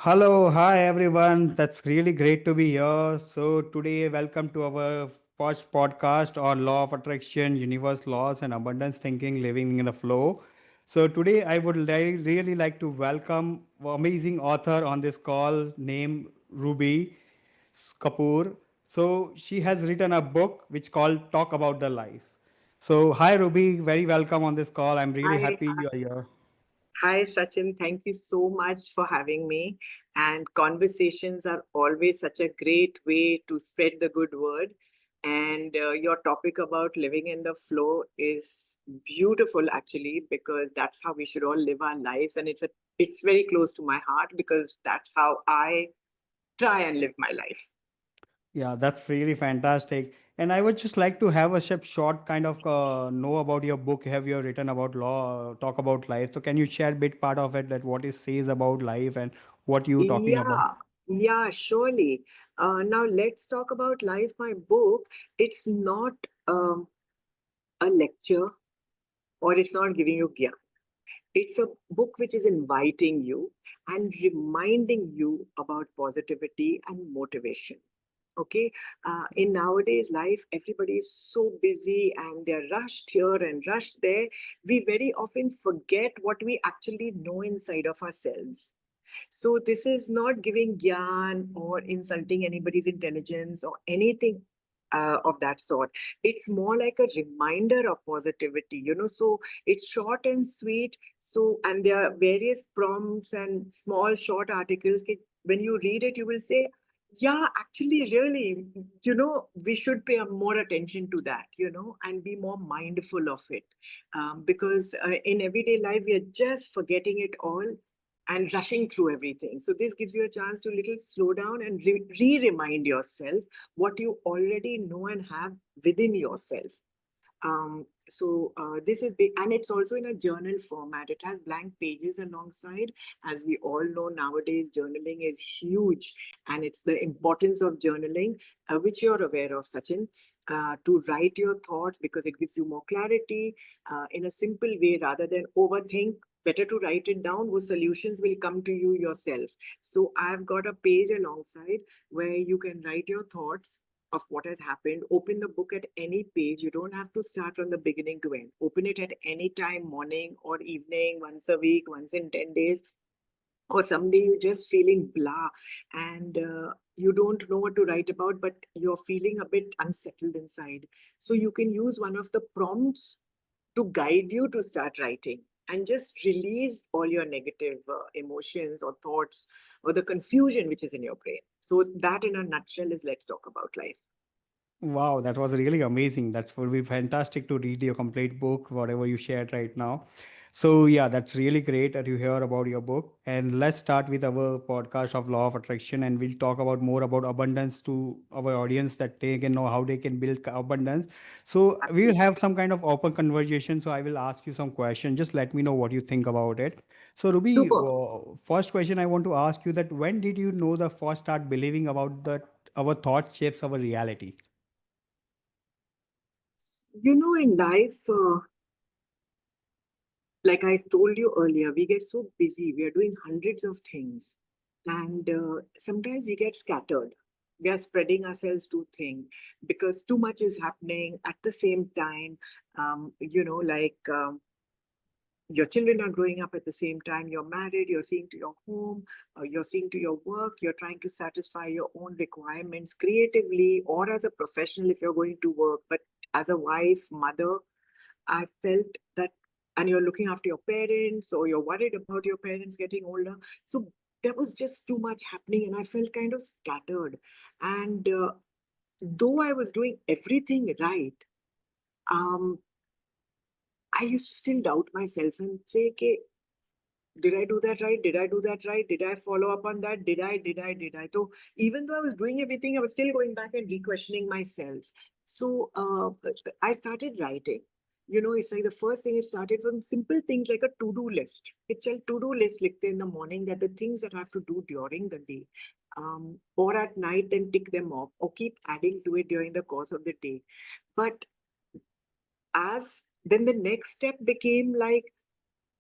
Hello, hi everyone. That's really great to be here. So today, welcome to our first podcast on law of attraction, universe laws, and abundance thinking, living in the flow. So today, I would really like to welcome amazing author on this call named Ruby Kapoor. So she has written a book which called Talk About the Life. So hi Ruby, very welcome on this call. I'm really Hi, happy you are here. hi, Sachin. Thank you so much for having me. And conversations are always such a great way to spread the good word. And your topic about living in the flow is beautiful, actually, because that's how we should all live our lives. And it's very close to my heart because that's how I try and live my life. Yeah, that's really fantastic. And I would just like to have a short kind of know about your book. Have you written about law, talk about life? So can you share a bit part of it that what it says about life and what you talking about? Yeah, yeah, surely. Now let's talk about life. My book. It's not a lecture or it's not giving you gyan. It's a book which is inviting you and reminding you about positivity and motivation. Okay, in nowadays life, everybody is so busy and they're rushed here and rushed there. We very often forget what we actually know inside of ourselves. So this is not giving gyan or insulting anybody's intelligence or anything of that sort. It's more like a reminder of positivity, So it's short and sweet. So, and there are various prompts and small short articles. When you read it, you will say, yeah, actually, really, we should pay more attention to that, and be more mindful of it. Because in everyday life, we are just forgetting it all and rushing through everything. So this gives you a chance to little slow down and re-remind yourself what you already know and have within yourself. This is big, and it's also in a journal format. It has blank pages alongside. As we all know, nowadays journaling is huge, and it's the importance of journaling, which you're aware of, Sachin. To write your thoughts because it gives you more clarity in a simple way rather than overthink. Better to write it down, whose solutions will come to you yourself. So I've got a page alongside where you can write your thoughts of what has happened. Open the book at any page. You don't have to start from the beginning to end. Open it at any time, morning or evening, once a week, once in 10 days. Or someday you're just feeling blah and you don't know what to write about, but you're feeling a bit unsettled inside. So you can use one of the prompts to guide you to start writing and just release all your negative emotions or thoughts or the confusion which is in your brain. So, that in a nutshell is Let's Talk About Life. Wow, that was really amazing. That would be fantastic to read your complete book, whatever you shared right now. So yeah, that's really great that you hear about your book. And let's start with our podcast of law of attraction, and we'll talk about more about abundance to our audience that they can know how they can build abundance. So we will have Absolutely. some kind of open conversation. So I will ask you some questions. Just let me know what you think about it. So Ruby, Super. first question I want to ask you that when did you know the first start believing about that our thought shapes our reality? In life, like I told you earlier, we get so busy. We are doing hundreds of things. And sometimes we get scattered. We are spreading ourselves too thin because too much is happening at the same time. Your children are growing up at the same time. You're married, you're seeing to your home, you're seeing to your work, you're trying to satisfy your own requirements creatively or as a professional if you're going to work. But as a wife, mother, I felt that, and you're looking after your parents or you're worried about your parents getting older. So there was just too much happening, and I felt kind of scattered. And though I was doing everything right, um, I used to still doubt myself and say, okay, did I do that right? Did I do that right? Did I follow up on that? Did I? So even though I was doing everything, I was still going back and re-questioning myself. So I started writing. It's like the first thing, it started from simple things like a to-do list. It's a to-do list licked in the morning, that the things that I have to do during the day. Or at night, then tick them off or keep adding to it during the course of the day. But as then the next step became like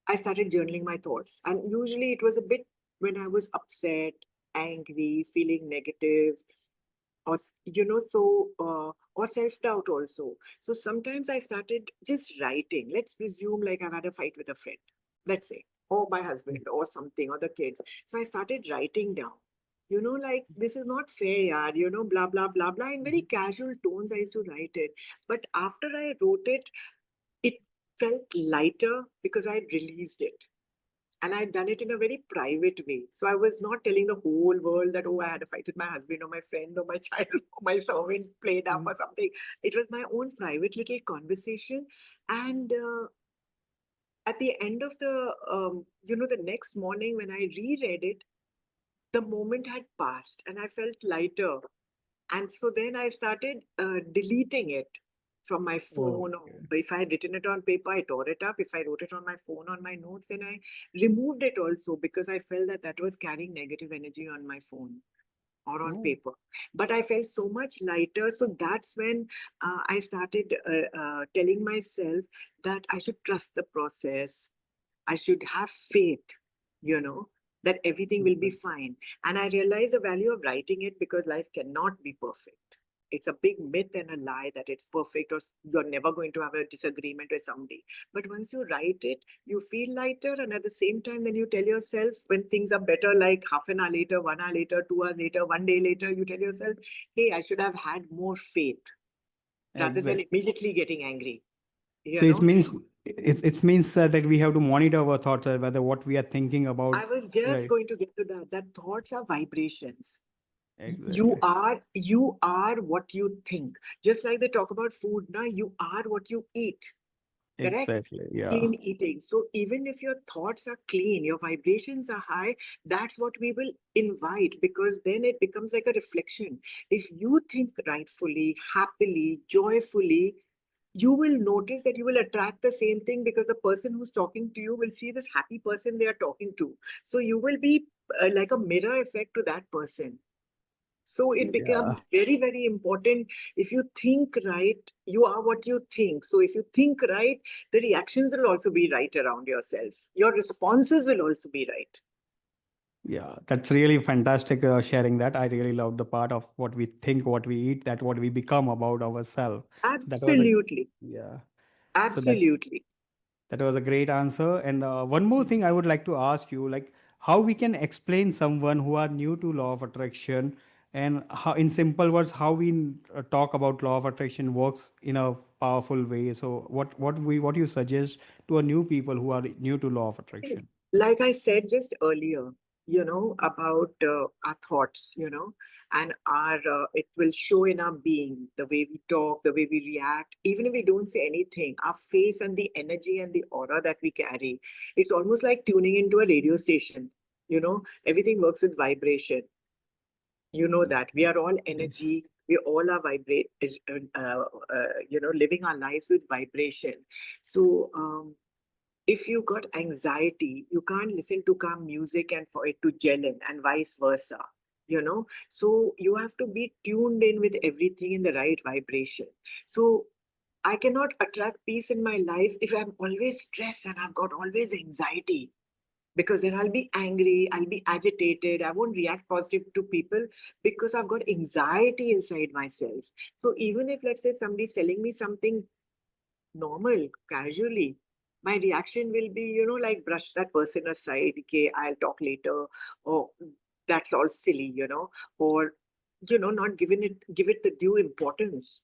I started journaling my thoughts. And usually it was a bit when I was upset, angry, feeling negative, or or self-doubt also. So sometimes I started just writing. Let's presume like I've had a fight with a friend, let's say, or my husband or something, or the kids. So I started writing down, like, this is not fair, yaar, blah blah blah blah, in very Mhm. casual tones I used to write it. But after I wrote it, it felt lighter because I had released it, and I'd done it in a very private way. So I was not telling the whole world that, oh, I had a fight with my husband or my friend or my child or my servant played up Mhm. or something. It was my own private little conversation. And at the end of the next morning when I reread it, the moment had passed and I felt lighter. And so then I started deleting it from my phone. Or Okay. if I had written it on paper, I tore it up. If I wrote it on my phone, on my notes, then I removed it also because I felt that that was carrying negative energy on my phone or on Oh, paper. But I felt so much lighter. So that's when I started telling myself that I should trust the process. I should have faith, you know, that everything will be exactly. fine. And I realized the value of writing it because life cannot be perfect. It's a big myth and a lie that it's perfect or you're never going to have a disagreement with somebody. But once you write it, you feel lighter. And at the same time, when you tell yourself when things are better, like half an hour later, 1 hour later, 2 hours later, one day later, you tell yourself, hey, I should have had more faith rather than Exactly. immediately getting angry. So You it know, means it means that we have to monitor our thoughts, whether what we are thinking about. I was just Right. going to get to that. That thoughts are vibrations. You Exactly. are you are what you think. Just like they talk about food now, you are what you eat. Correct? Exactly. Yeah. Clean eating. So even if your thoughts are clean, your vibrations are high, that's what we will invite because then it becomes like a reflection. If you think rightfully, happily, joyfully, you will notice that you will attract the same thing because the person who's talking to you will see this happy person they are talking to. So you will be like a mirror effect to that person. So it Yeah. becomes very, very important. If you think right, you are what you think. So if you think right, the reactions will also be right around yourself. Your responses will also be right. Yeah, that's really fantastic sharing that. I really love the part of what we think, what we eat, that what we become about ourselves. So that was a Absolutely. yeah. So Absolutely. that was a great answer. And one more thing I would like to ask you, like how we can explain someone who are new to law of attraction, and how, in simple words, how we talk about law of attraction works in a powerful way. So what you suggest to a new people who are new to law of attraction? Like I said just earlier, about our thoughts, and it will show in our being, the way we talk, the way we react, even if we don't say anything, our face and the energy and the aura that we carry. It's almost like tuning into a radio station. Everything works with vibration. You know that we are all Yes. energy. We all are living our lives with vibration. So, if you got anxiety, you can't listen to calm music and for it to gel in, and vice versa. So you have to be tuned in with everything in the right vibration. So I cannot attract peace in my life if I'm always stressed and I've got always anxiety, because then I'll be angry, I'll be agitated, I won't react positive to people because I've got anxiety inside myself. So even if, let's say, somebody's telling me something normal, casually, my reaction will be, like, brush that person aside, okay, I'll talk later, or that's all silly, or not give it the due importance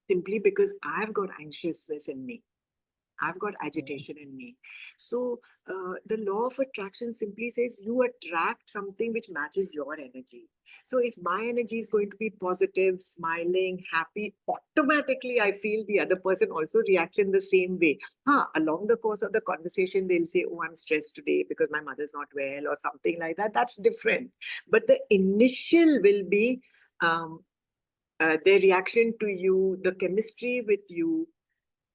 simply because I've got anxiousness in me. I've got agitation in me. So the law of attraction simply says you attract something which matches your energy. So if my energy is going to be positive, smiling, happy, automatically I feel the other person also reacts in the same way. Along the course of the conversation, they'll say, oh, I'm stressed today because my mother's not well or something like that. That's different. But the initial will be um, their reaction to you, the chemistry with you,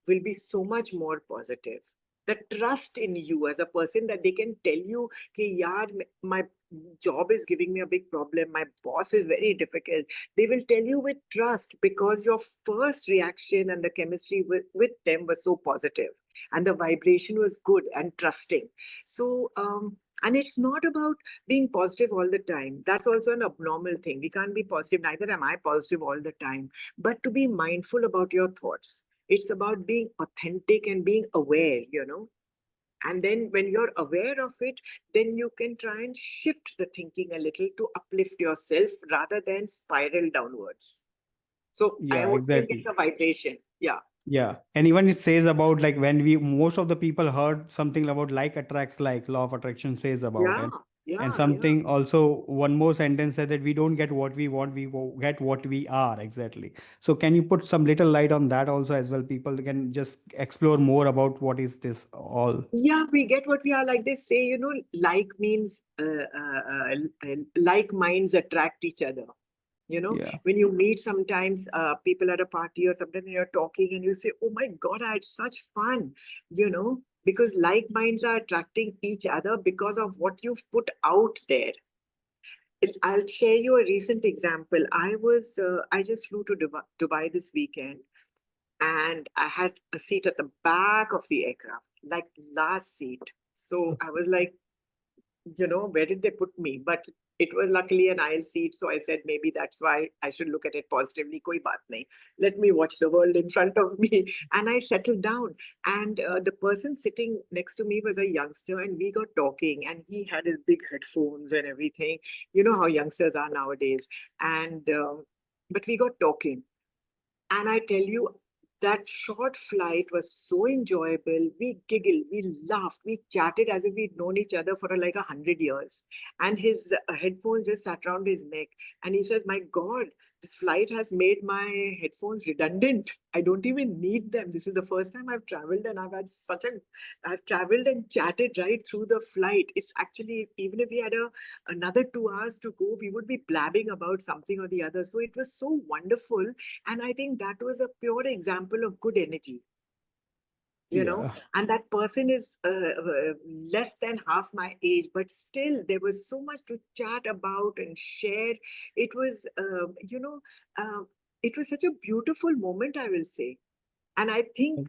will be so much more positive. The trust in you as a person, that they can tell you, hey, yaar, my job is giving me a big problem. My boss is very difficult. They will tell you with trust because your first reaction and the chemistry with them was so positive and the vibration was good and trusting. So, And it's not about being positive all the time. That's also an abnormal thing. We can't be positive, neither am I positive all the time. But to be mindful about your thoughts, it's about being authentic and being aware, and then when you're aware of it, then you can try and shift the thinking a little to uplift yourself rather than spiral downwards. So I Yeah, always think exactly. it's a vibration. Yeah. Yeah, and even it says about like when we most of the people heard something about like attracts like law of attraction says about Yeah. it, and Yeah. Yeah. something also one more sentence said that we don't get what we want, get what we are exactly. So can you put some little light on that also as well? People can just explore more about what is this all. Yeah, we get what we are. Like they say, like means like minds attract each other. Yeah, When you meet sometimes people at a party or something, and you're talking and you say, "Oh my God, I had such fun," because like minds are attracting each other because of what you've put out there. I'll share you a recent example. I just flew to Dubai this weekend, and I had a seat at the back of the aircraft, like last seat. So I was like, where did they put me? But it was luckily an aisle seat. So I said, maybe that's why I should look at it positively. Koi baat nahi. Let me watch the world in front of me. And I settled down. And the person sitting next to me was a youngster, and we got talking. And he had his big headphones and everything. You know how youngsters are nowadays. And, but we got talking. And I tell you, that short flight was so enjoyable. We giggled, we laughed, we chatted as if we'd known each other for like 100 years. And his headphones just sat around his neck. And he says, "My God, this flight has made my headphones redundant. I don't even need them. This is the first time I've traveled, and I've traveled and chatted right through the flight. It's actually, even if we had another 2 hours to go, we would be blabbing about something or the other. So it was so wonderful, and I think that was a pure example of good energy, yeah, and that person is less than half my age, but still there was so much to chat about and share. It was, uh, it was such a beautiful moment, I will say. And I think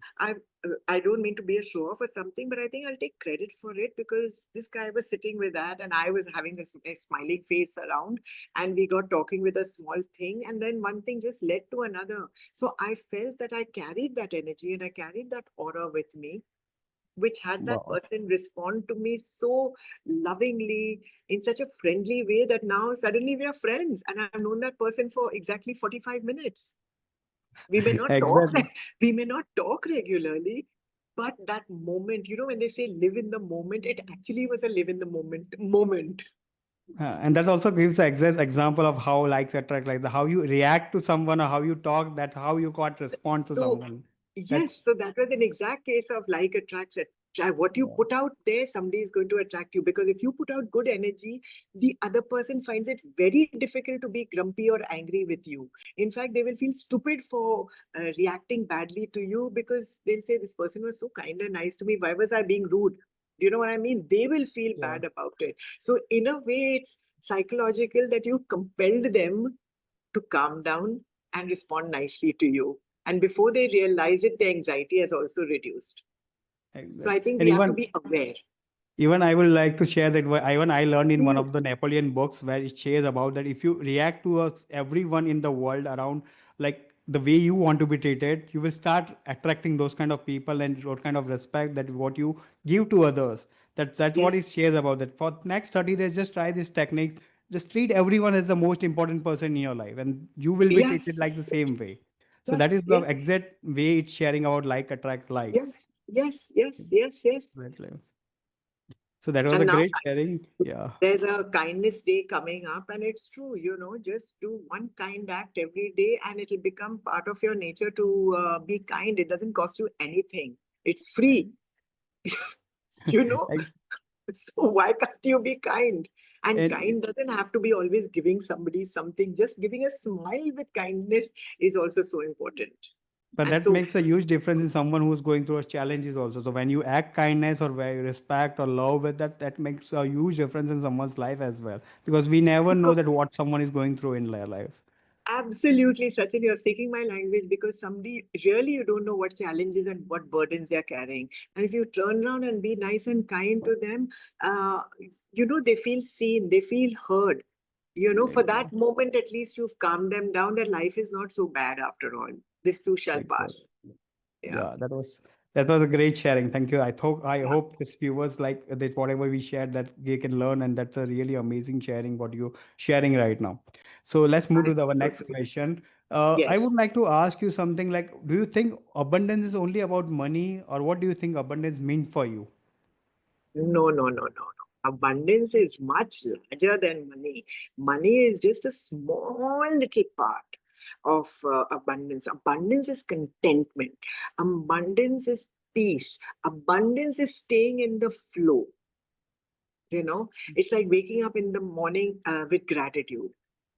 I don't mean to be a show off or something, but I think I'll take credit for it because this guy was sitting with that, and I was having this nice smiling face around, and we got talking with a small thing, and then one thing just led to another. So I felt that I carried that energy and I carried that aura with me, which had that wow. person respond to me so lovingly in such a friendly way that now suddenly we are friends, and I've known that person for exactly 45 minutes. We may not talk, Exactly. we may not talk regularly, but that moment, when they say live in the moment, it actually was a live in the moment. And that also gives the exact example of how likes attract, like the how you react to someone or how you talk, that's how you got respond to So someone. yes, That's so that was an exact case of like attracts. What you yeah, put out there, somebody is going to attract you, because if you put out good energy, the other person finds it very difficult to be grumpy or angry with you. In fact, they will feel stupid for reacting badly to you, because they'll say, "This person was so kind and nice to me. Why was I being rude?" Do you know what I mean? They will feel yeah, bad about it. So, in a way, it's psychological that you compelled them to calm down and respond nicely to you. And before they realize it, the anxiety has also reduced. So I exactly. think And we have to even be aware. even I would like to share that even I learned in one of Yes, the Napoleon books where it shares about that if you react to everyone in the world around like the way you want to be treated, you will start attracting those kind of people and what kind of respect that what you give to others. That's what yes, it shares about that. For next 30 days, just try these techniques. Just treat everyone as the most important person in your life, and you will be treated like the yes, same way. So that yes, is the yes, exact way it's sharing about like attract like. yes, yes, yes, yes, yes. Exactly. So that was a And now great sharing. Yeah. there's a kindness day coming up, and it's true, just do one kind act every day, and it'll become part of your nature to be kind. It doesn't cost you anything, it's free, you know. Ex- So why can't you be kind? And and kind doesn't have to be always giving somebody something. Just giving a smile with kindness is also so important. but And that so, makes a huge difference in someone who's going through a challenges also. So when you act kindness or where you respect or love with that, that makes a huge difference in someone's life as well. Because we never know so that what someone is going through in their life. Absolutely, Sachin, you're speaking my language because somebody really you don't know what challenges and what burdens they're carrying. And if you turn around and be nice and kind to them, uh, they feel seen, they feel heard. For that Exactly. moment, at least you've calmed them down that life is not so bad after all. This too shall Exactly. pass. Yeah. Yeah, that was a great sharing. Thank you. I hope this viewers like that whatever we shared that they can learn, and that's a really amazing sharing what you sharing right now. So let's move I to our so next agree. question. I would Yes. like to ask you something like, do you think abundance is only about money, or what do you think abundance mean for you? No, no, no, no, no. Abundance is much larger than money. Money is just a small little part of abundance. Abundance is contentment. Abundance is peace. Abundance is staying in the flow. It's like waking up in the morning with gratitude.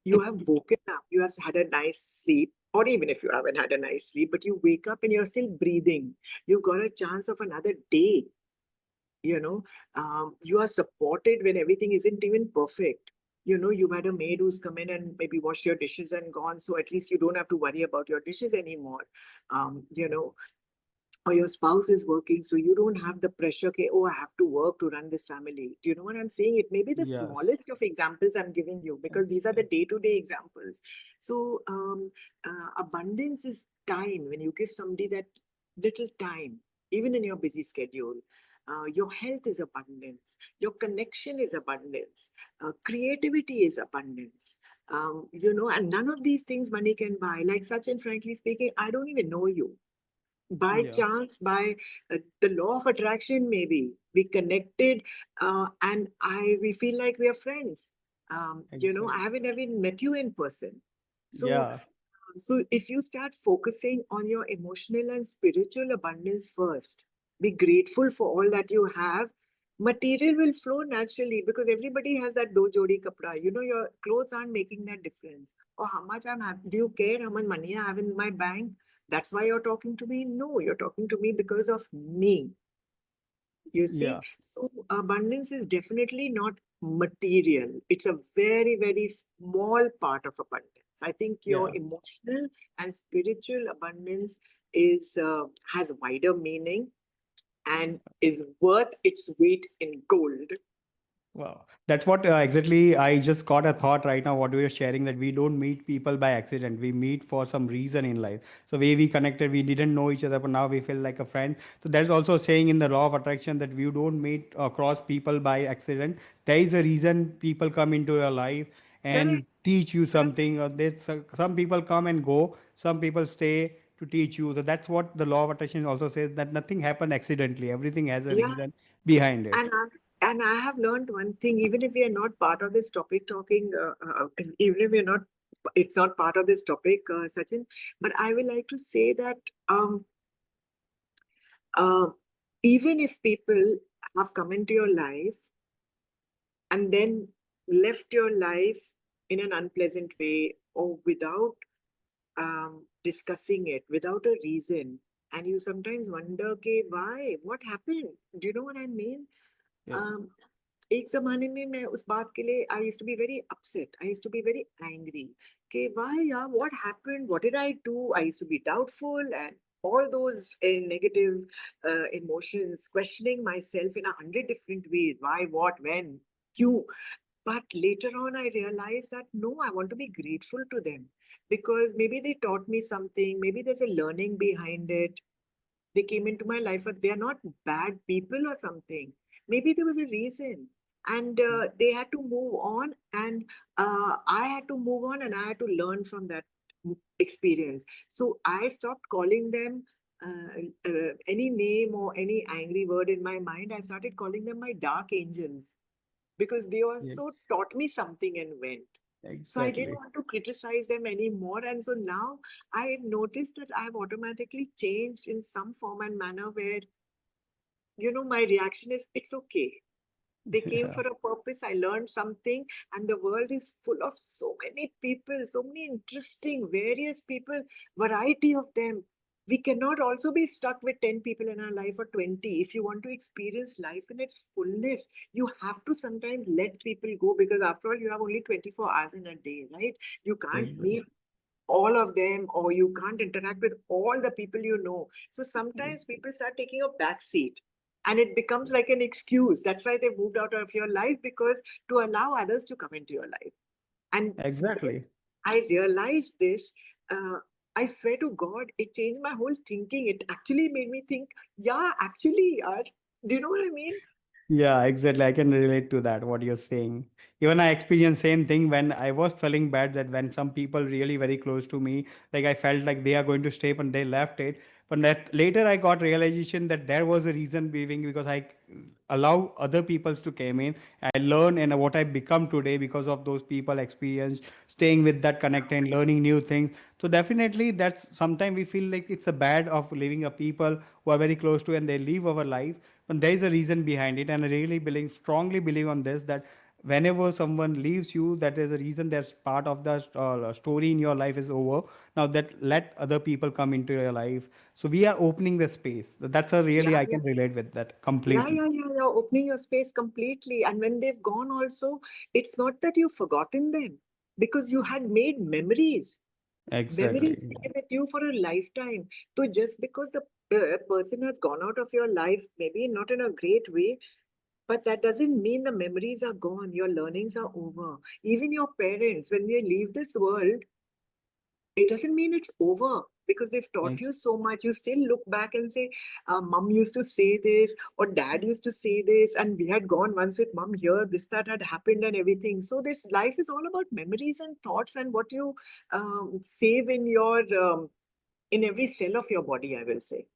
You have woken up, you have had a nice sleep, or even if you haven't had a nice sleep, but you wake up and you're still breathing. You've got a chance of another day. you know you are supported when everything isn't even perfect. You've had a maid who's come in and maybe washed your dishes and gone, so at least you don't have to worry about your dishes anymore. um, you know or your spouse is working, so you don't have the pressure, okay, oh, I have to work to run this family. Do you know what I'm saying? It may be the Yes. smallest of examples I'm giving you because these are the Exactly. day-to-day examples. So abundance is time. When you give somebody that little time, even in your busy schedule, your health is abundance, your connection is abundance, creativity is abundance. And none of these things money can buy. Like Sachin, frankly speaking, I don't even know you. By Yeah. chance, by the law of attraction, maybe we connected, and I we feel like we are friends. I Exactly. haven't even met you in person. So Yeah. so if you start focusing on your emotional and spiritual abundance first, be grateful for all that you have. Material will flow naturally because everybody has that do jodi kapra. Your clothes aren't making that difference. Or how much I'm having. Do you care how much money I have in my bank? That's why you're talking to me? No, you're talking to me because of me. You see, Yeah. so abundance is definitely not material. It's a very, very small part of abundance. I think your Yeah. emotional and spiritual abundance has wider meaning and is worth its weight in gold. Wow, that's what exactly I just got a thought right now. What we are sharing that we don't meet people by accident. We meet for some reason in life. So way we connected, we didn't know each other, but now we feel like a friend. So there's also a saying in the law of attraction that we don't meet across people by accident. There is a reason people come into your life and Correct. teach you Correct. something. Some people come and go. Some people stay to teach you. So that's what the law of attraction also says that nothing happened accidentally. Everything has a Yeah. reason behind And it. I have learned one thing, even if we are not part of this topic talking, even if we're not, it's not part of this topic, Sachin, but I will like to say that uh, even if people have come into your life and then left your life in an unpleasant way or without discussing it, without a reason, and you sometimes wonder, okay, why? What happened? Do you know what I mean? Yeah. Um, एक जमाने में मैं उस बात के लिए I used to be very upset. I used to be very angry. Okay, why, yeah, what happened? What did I do? I used to be doubtful and all those negative emotions, questioning myself in 100 different ways. Why, what, when, you. But later on, I realized that no, I want to be grateful to them because maybe they taught me something. Maybe there's a learning behind it. They came into my life, but they are not bad people or something. Maybe there was a reason, and they had to move on, and I had to move on, and I had to learn from that experience. So I stopped calling them any name or any angry word in my mind. I started calling them my dark angels because they also Yes. taught me something and went. So I didn't Exactly. want to criticize them anymore. And so now I've noticed that I've automatically changed in some form and manner where, my reaction is it's okay. They came Yeah. for a purpose. I learned something, and the world is full of so many people, so many interesting, various people, variety of them. We cannot also be stuck with 10 people in our life or 20. If you want to experience life in its fullness, you have to sometimes let people go because, after all, you have only 24 hours in a day, right? You can't Exactly. meet. all of them, or you can't interact with all the people you know. So sometimes people start taking a back seat, and it becomes like an excuse. That's why they moved out of your life, because to allow others to come into your life. And when Exactly. I realized this, uh, I swear to God, it changed my whole thinking. It actually made me think, yeah, actually, do you know what I mean? Yeah, exactly. I can relate to that, what you're saying. Even I experienced same thing when I was feeling bad that when some people really very close to me, like I felt like they are going to stay, but they left it. But that later I got realization that there was a reason being because I allow other peoples to came in. I learn and what I become today because of those people experience staying with that connect and learning new things. So definitely that's sometimes we feel like it's a bad of leaving a people who are very close to and they leave our life, but there is a reason behind it, and I really believe, strongly believe on this that whenever someone leaves you, that is a reason that's part of the story in your life is over. Now that let other people come into your life. So we are opening the space. That's a really Yeah, I yeah. can relate with that Yeah, completely. yeah, yeah, yeah. Opening your space completely. And when they've gone, also, it's not that you've forgotten them, because you had made memories. Memories Exactly. stay with you for a lifetime. So just because the person has gone out of your life, maybe not in a great way, but that doesn't mean the memories are gone. Your learnings are over. Even your parents, when they leave this world, it doesn't mean it's over, because they've taught Ex- you so much. You still look back and say, Mom used to say this, or Dad used to say this, and we had gone once with Mom here, this, that had happened, and everything. So, this life is all about memories and thoughts, and what you save in your in every cell of your body, I will say.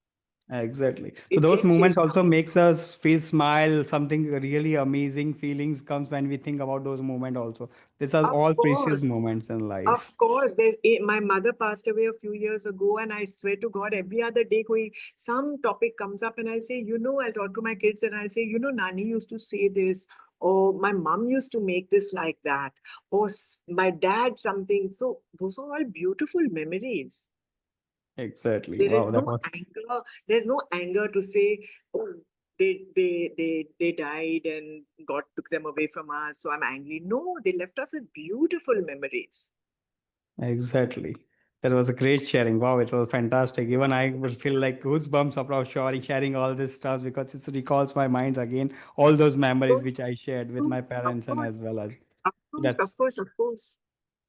Exactly. So It those gets moments shaped. also makes us feel smile. Something really amazing feelings comes when we think about those moments. Also, these are Of all precious course. moments in Of life. course, my mother passed away a few years ago, and I swear to God, every other day, some topic comes up, and I'll say, I'll talk to my kids, and I'll say, Nani used to say this, or my mom used to make this like that, or my dad something. So those are all beautiful memories. Exactly. There Wow, is that no was anger. There's no anger to say, oh, they died and God took them away from us, so I'm angry. No, they left us with beautiful memories. exactly. That was a great sharing. Wow, it was fantastic. Even I will feel like goosebumps about sharing all this stuff because it recalls my mind again, all those memories which Course, I shared with course, my of parents and as course, well as of course, that's of course, of course.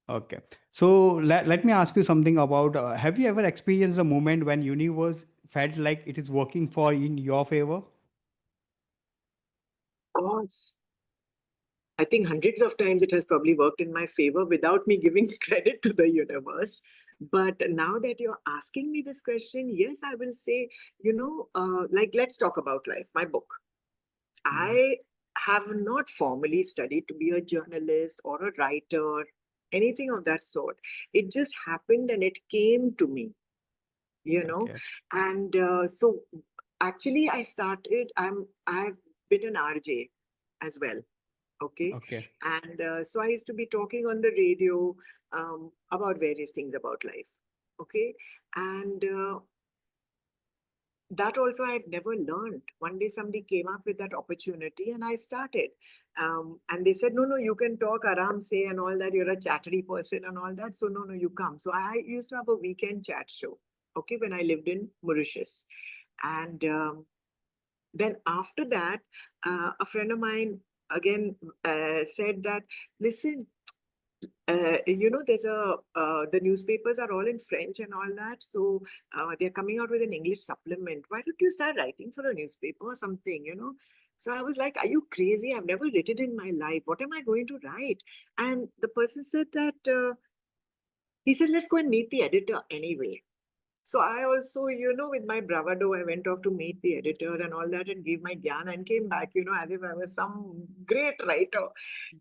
okay. So let me ask you something about have you ever experienced a moment when universe felt like it is working for in your favor? Course. I think hundreds of times it has probably worked in my favor without me giving credit to the universe. But now that you're asking me this question, yes, I will say, like, let's talk about life, my book. Mhm. I have not formally studied to be a journalist or a writer, anything of that sort. It just happened and it came to me, you know. Okay. And so actually I've been an RJ as well. Okay. Okay. And so I used to be talking on the radio about various things about life. Okay. And that also I had never learned. One day somebody came up with that opportunity and I started. And they said, no, you can talk aram say and all that. You're a chattery person and all that. So no, you come. So I used to have a weekend chat show. Okay. When I lived in Mauritius. And then after that, a friend of mine again said that, listen, there's the newspapers are all in French and all that. So they're coming out with an English supplement. Why don't you start writing for a newspaper or something? So I was like, are you crazy? I've never written in my life. What am I going to write? And the person said that, he said, let's go and meet the editor anyway. So I also, with my bravado, I went off to meet the editor and all that and gave my gyan and came back, as if I was some great writer.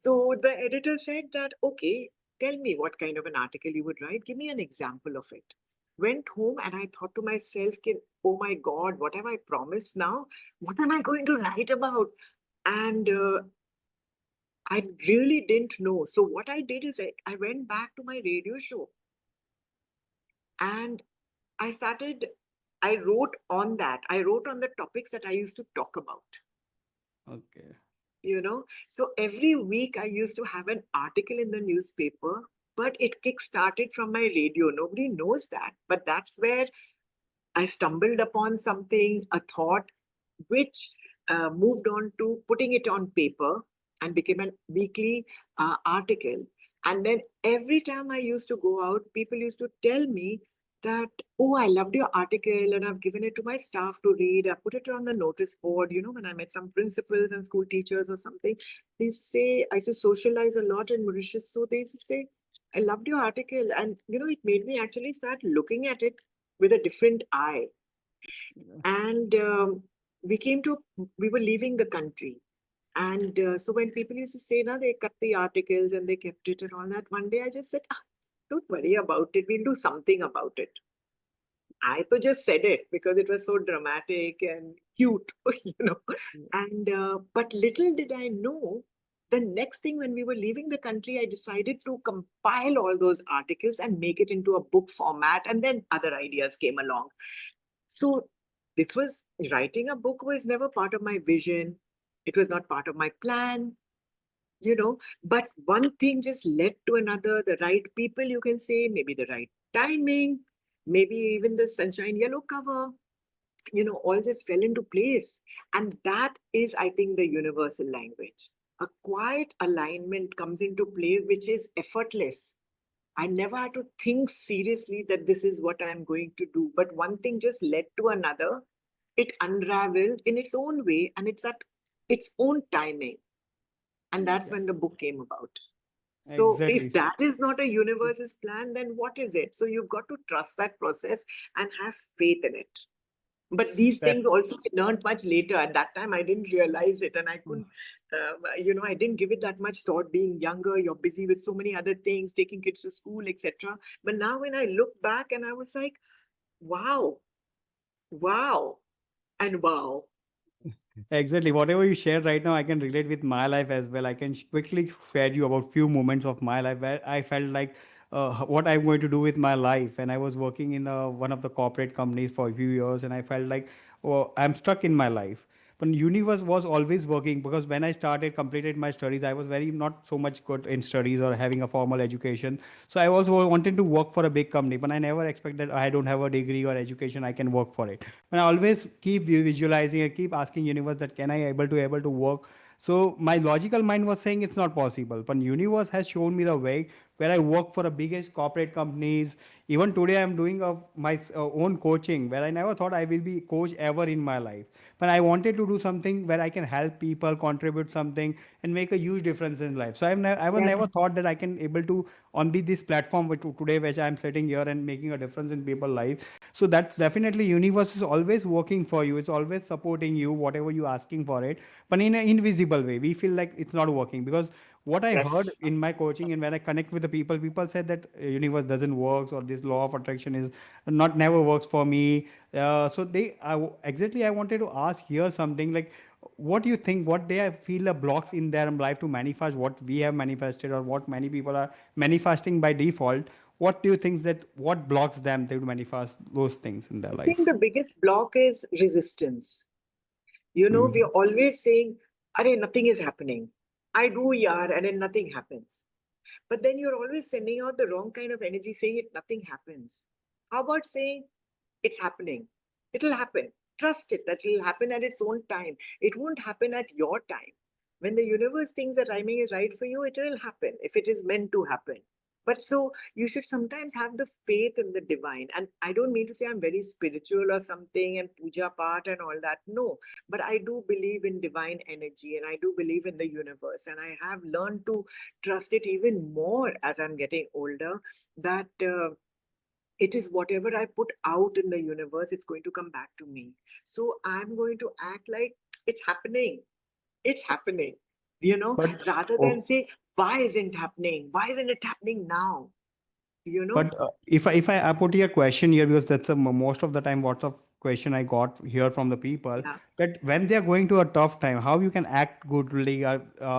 So the editor said that, okay, tell me what kind of an article you would write. Give me an example of it. Went home and I thought to myself, oh my God, what have I promised now? What am I going to write about? And I really didn't know. So what I did is I went back to my radio show and I started, I wrote on that. I wrote on the topics that I used to talk about, Okay. you know. So every week I used to have an article in the newspaper but it kick-started from my radio. Nobody knows that. But that's where I stumbled upon something, a thought, which moved on to putting it on paper and became a weekly article. And then every time I used to go out, people used to tell me that, oh, I loved your article and I've given it to my staff to read. I put it on the notice board, when I met some principals and school teachers or something. They used to say, I used to socialize a lot in Mauritius. So they used to say, I loved your article. And, it made me actually start looking at it with a different eye. And we were leaving the country. And so when people used to say, now they cut the articles and they kept it and all that, one day I just said, don't worry about it. We'll do something about it. I to just said it because it was so dramatic and cute, And but little did I know, the next thing when we were leaving the country, I decided to compile all those articles and make it into a book format, and then other ideas came along. So this was writing a book was never part of my vision. It was not part of my plan, but one thing just led to another. The right people, you can say, maybe the right timing, maybe even the sunshine yellow cover, all just fell into place. And that is, I think, the universal language. A quiet alignment comes into play, which is effortless. I never had to think seriously that this is what I'm going to do. But one thing just led to another. It unraveled in its own way, and it's at its own timing. And that's Yeah, when the book came about. So if exactly. that is not a universe's plan, then what is it? So you've got to trust that process and have faith in it. But these That things also I learned much later. At that time, I didn't realize it, and I couldn't, I didn't give it that much thought. Being younger, you're busy with so many other things, taking kids to school, etc. But now, when I look back, and I was like, wow, wow, and wow. Exactly. Whatever you shared right now, I can relate with my life as well. I can quickly share you about few moments of my life where I felt like what I'm going to do with my life. And I was working in one of the corporate companies for a few years, and I felt like, oh, I'm stuck in my life. But universe was always working because when I started completed my studies, I was very not so much good in studies or having a formal education. So I also wanted to work for a big company, but I never expected I don't have a degree or education, I can work for it. And I always keep visualizing and keep asking universe that can I able to work. So my logical mind was saying it's not possible, but universe has shown me the way where I work for the biggest corporate companies. Even today, I'm doing my own coaching where I never thought I will be coach ever in my life. But I wanted to do something where I can help people, contribute something, and make a huge difference in life. So I was never Yes, thought that I can able to on this platform today, which I'm sitting here and making a difference in people's life. So that's definitely universe is always working for you. It's always supporting you, whatever you asking for it, but in an invisible way. We feel like it's not working because what I heard yes. in my coaching and when I connect with the people, people said that universe doesn't work or this law of attraction is not never works for me. So exactly I wanted to ask here something like what do you think what they feel the blocks in their life to manifest what we have manifested or what many people are manifesting by default. What do you think that what blocks them to manifest those things in their I life? think the biggest block is resistance. We Mhm. are always saying, "Arey, nothing is happening. I do, yaar," and then nothing happens. But then you're always sending out the wrong kind of energy saying it, nothing happens. How about saying it's happening? It'll happen. Trust it that it'll happen at its own time. It won't happen at your time. When the universe thinks the timing is right for you, it will happen if it is meant to happen. But so you should sometimes have the faith in the divine. And I don't mean to say I'm very spiritual or something and puja part and all that. No, but I do believe in divine energy and I do believe in the universe. And I have learned to trust it even more as I'm getting older, that it is whatever I put out in the universe, it's going to come back to me. So I'm going to act like it's happening. It's happening, But rather than oh, say, why isn't it happening? Why isn't it happening now? You know? but if I put your question here because that's most of the time what's the question I got here from the people Yeah. that when they are going to a tough time, how you can act goodly?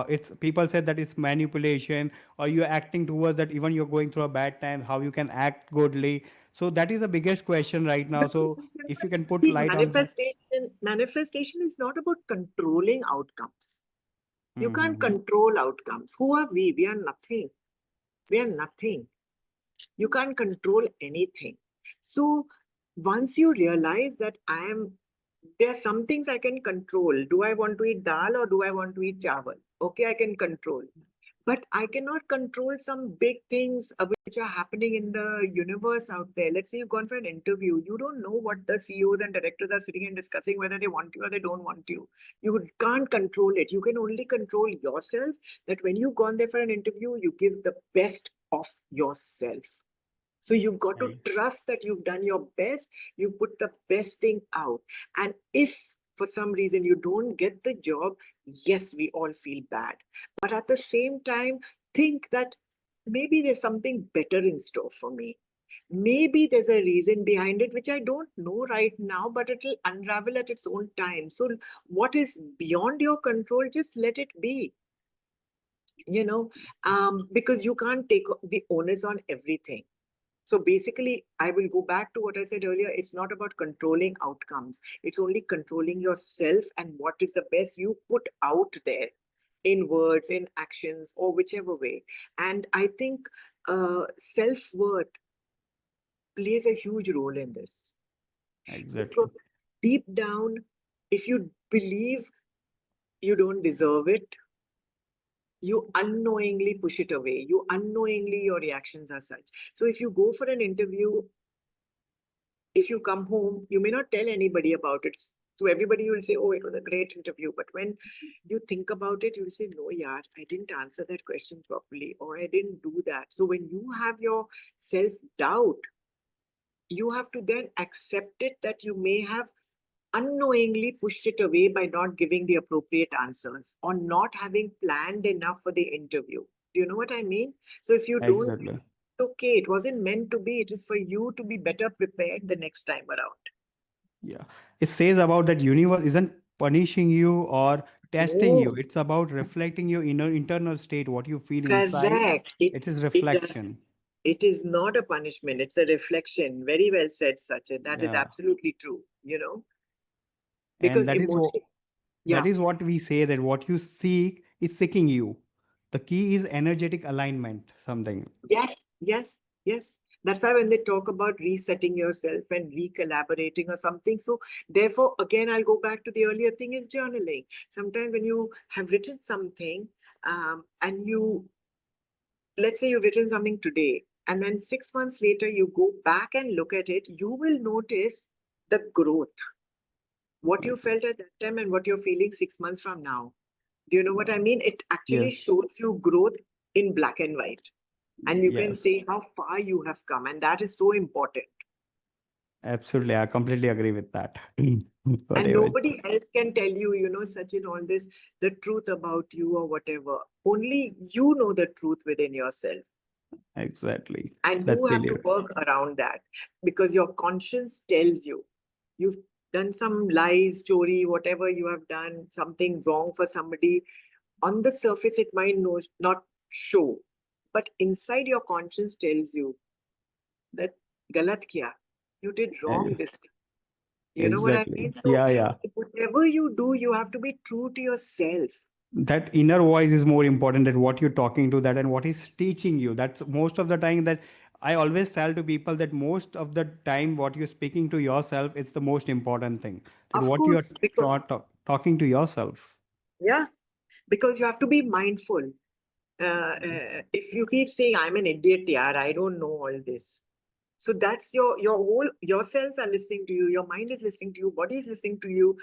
It's people said that it's manipulation, or you're acting towards that even you're going through a bad time, how you can act goodly. So that is the biggest question right now. So if you can put See, light on that. manifestation is not about controlling outcomes. You can't Mm-hmm. control outcomes. Who are we? We are nothing. We are nothing. You can't control anything. So once you realize that there are some things I can control. Do I want to eat dal or do I want to eat chawal? Okay, I can control. But I cannot control some big things which are happening in the universe out there. Let's say you've gone for an interview. You don't know what the CEOs and directors are sitting and discussing, whether they want you or they don't want you. You can't control it. You can only control yourself, that when you've gone there for an interview, you give the best of yourself. So you've got to Right. trust that you've done your best, you put the best thing out. And if for some reason you don't get the job, yes, we all feel bad. But at the same time, think that maybe there's something better in store for me. Maybe there's a reason behind it, which I don't know right now, but it'll unravel at its own time. So, what is beyond your control, just let it be, you know, because you can't take the onus on everything. So basically, I will go back to what I said earlier. It's not about controlling outcomes. It's only controlling yourself and what is the best you put out there in words, in actions, or whichever way. And I think self-worth plays a huge role in this. Because Exactly. deep down, if you believe you don't deserve it, you unknowingly push it away. You unknowingly, your reactions are such. So if you go for an interview, if you come home, you may not tell anybody about it. To everybody, you'll say, "Oh, it was a great interview." But when you think about it, you'll say, "No, yeah, I didn't answer that question properly, or I didn't do that." So when you have your self doubt, you have to then accept it that you may have unknowingly pushed it away by not giving the appropriate answers or not having planned enough for the interview. Do you know what I mean? So if you don't, Exactly. it's okay. It wasn't meant to be. It is for you to be better prepared the next time around. Yeah. It says about that universe isn't punishing you or testing you. No, It's about reflecting your inner internal state, what you feel inside. correct. It It is it does. reflection. It is not a punishment. It's a reflection. Very well said, Sachin. That is Yeah. absolutely true. And Because that is what emotion. that Yeah. is what we say, that what you seek is seeking you. The key is energetic alignment, something. Yes. Yes. Yes. That's why when they talk about resetting yourself and recollaborating or something. So therefore, again, I'll go back to the earlier thing is journaling. Sometimes when you have written something, and let's say you've written something today, and then 6 months later you go back and look at it, you will notice the growth, what you Like, felt at that time and what you're feeling 6 months from now. Do you know what yeah. I mean? It actually Yes. shows you growth in black and white, and you can Yes. say how far you have come, and that is so important. Absolutely. I completely agree with that. And Whatever. nobody else can tell you, Sachin, all this, the truth about you or whatever. Only you know the truth within yourself. Exactly. And That's you have really to right. work around that because your conscience tells you you've done some lies, story, whatever you have done, something wrong for somebody. On the surface, it might not show, but inside your conscience tells you that galat kiya, you did wrong Eh, this time. You know what I Exactly. mean? So Yeah, yeah. whatever you do, you have to be true to yourself. That inner voice is more important than what you're talking to that and what is teaching you. That's most of the time that I always tell to people, that most of the time what you're speaking to yourself is the most important thing. That Of what you're course, because talking to yourself. yeah, because you have to be mindful. If you keep saying I'm an idiot, yeah, I don't know all this. So that's your cells are listening to you, your mind is listening to you, body is listening to you.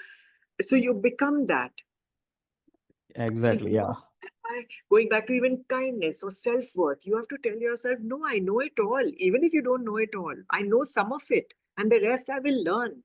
So you become that. So Exactly. you Yeah. must, by going back to even kindness or self-worth, you have to tell yourself, no, I know it all. Even if you don't know it all, I know some of it, and the rest I will learn.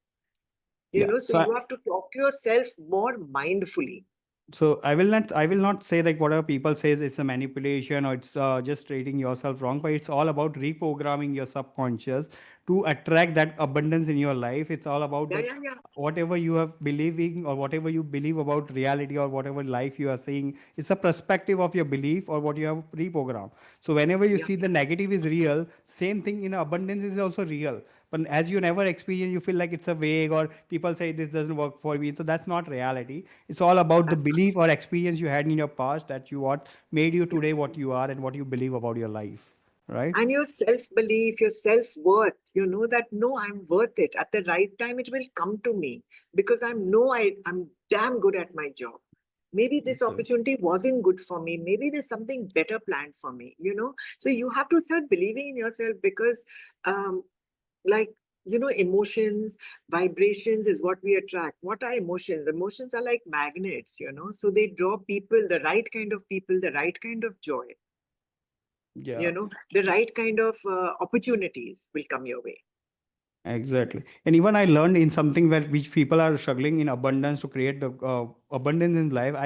Yeah. So you have to talk to yourself more mindfully. So I will not say like whatever people says it's a manipulation or it's just treating yourself wrong, but it's all about reprogramming your subconscious to attract that abundance in your life. It's all about Yeah, that yeah, yeah, whatever you have believing or whatever you believe about reality or whatever life you are seeing, it's a perspective of your belief or what you have reprogrammed. So whenever you yeah, see the negative is real, same thing in abundance is also real. but as you never experience, you feel like it's a vague, or people say this doesn't work for me. So that's not reality. It's all about the That's not belief or experience you had in your past, that you what made you true. today what you are and what you believe about your life, right? And your self belief, your self worth, you know that no, I'm worth it. At the right time, it will come to me because I'm damn good at my job. Maybe this Exactly. opportunity wasn't good for me. Maybe there's something better planned for me, you know. So you have to start believing in yourself because, um, like, you know, emotions, vibrations is what we attract. What are emotions? Emotions are like magnets, you know, so they draw people, the right kind of people, the right kind of joy, you Yeah. know, the right kind of opportunities will come your way. Exactly. And even I learned in something where which people are struggling in abundance to create the abundance in life.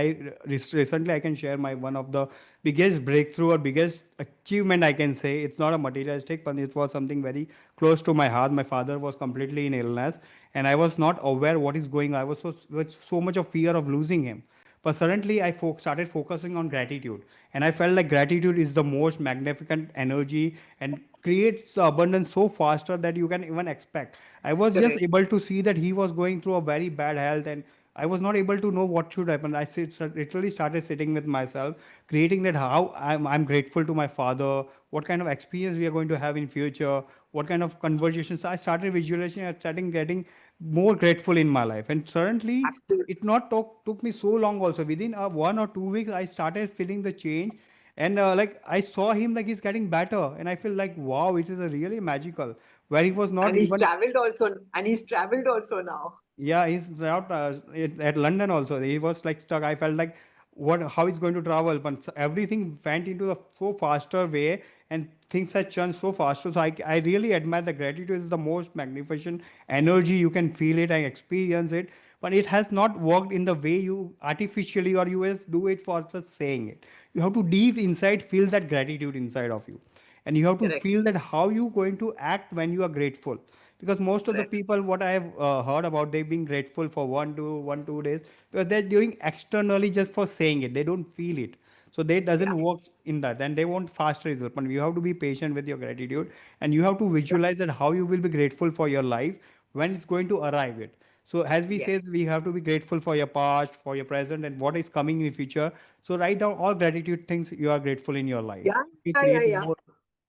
Recently I can share my one of the biggest breakthrough or biggest achievement, I can say. It's not a materialistic, but it was something very close to my heart. My father was completely in illness, and I was not aware what is going on. I was with so much of fear of losing him. But suddenly I started focusing on gratitude, and I felt like gratitude is the most magnificent energy and creates the abundance so faster that you can even expect. I was just Correct. able to see that he was going through a very bad health, and I was not able to know what should happen. Literally started sitting with myself, creating that how I'm grateful to my father, what kind of experience we are going to have in future, what kind of conversations. I started visualizing and starting getting more grateful in my life. And suddenly, Absolutely. it not took me so long also. Within 1 or 2 weeks, I started feeling the change. And like I saw him like he's getting better. And I feel like, wow, it is a really magical, where he was not And he's even. traveled also, and he's traveled also now. Yeah, he's out at London also. He was like stuck. I felt like what how he's going to travel, but everything went into the so faster way, and things had changed so faster. So I really admire the gratitude is the most magnificent energy. You can feel it and experience it, but it has not worked in the way you artificially or you just do it for just saying it. You have to deep inside feel that gratitude inside of you, and you have to Correct. feel that how you going to act when you are grateful. Because most of the Correct. people what I have heard about, they being grateful for 1 2 1 2 days, because they're doing externally just for saying it, they don't feel it. So they Yeah. doesn't work in that, and they want fast result. But you have to be patient with your gratitude, and you have to Yeah. visualize that how you will be grateful for your life when it's going to arrive it. So as we Yes. say, we have to be grateful for your past, for your present, and what is coming in the future. So write down all gratitude things you are grateful in your life. Yeah. We Yeah. Yeah. create Yeah.